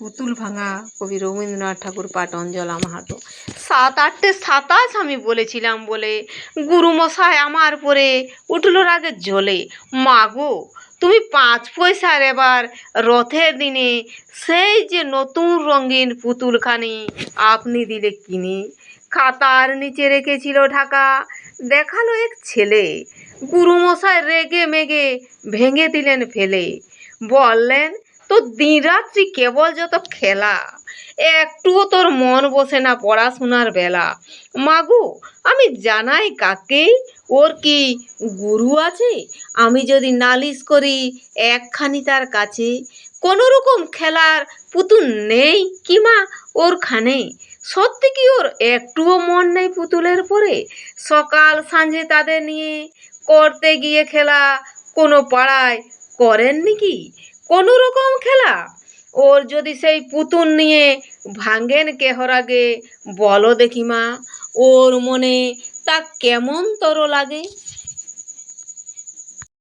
পুতুল ভাঙা কবি রবীন্দ্রনাথ ঠাকুর পাঠ অঞ্জলা মাহাতো। 7-8টে 27 আমি বলেছিলাম বলে গুরুমশাই আমার পরে উঠল রাগে জ্বলে। মাগো, তুমি 5 পয়সার এবার রথের দিনে সেই যে নতুন রঙিন পুতুলখানি আপনি দিলে কিনে, খাতার নিচে রেখেছিল ঢাকা, দেখালো এক ছেলে। গুরুমশাই রেগে মেগে ভেঙে দিলেন ফেলে। বললেন, তোর দিনরাত্রি কেবল যত খেলা, একটুও তোর মন বসে না পড়াশোনার বেলা। মাগো, আমি জানাই কাকে, ওর কি গুরু আছে? আমি যদি নালিশ করি একখানি তার কাছে, কোনো রকম খেলার পুতুল নেই কি মা ওরখানে? সত্যি কি ওর একটুও মন নেই পুতুলের পরে? সকাল সাঁঝে তাদের নিয়ে করতে গিয়ে খেলা কোনো পাড়ায় করেননি কি কোনো রকম খেলা? ওর যদি সেই পুতুল নিয়ে ভাঙেন কেহর আগে, বলো দেখি মা, ওর মনে তা কেমন তর লাগে?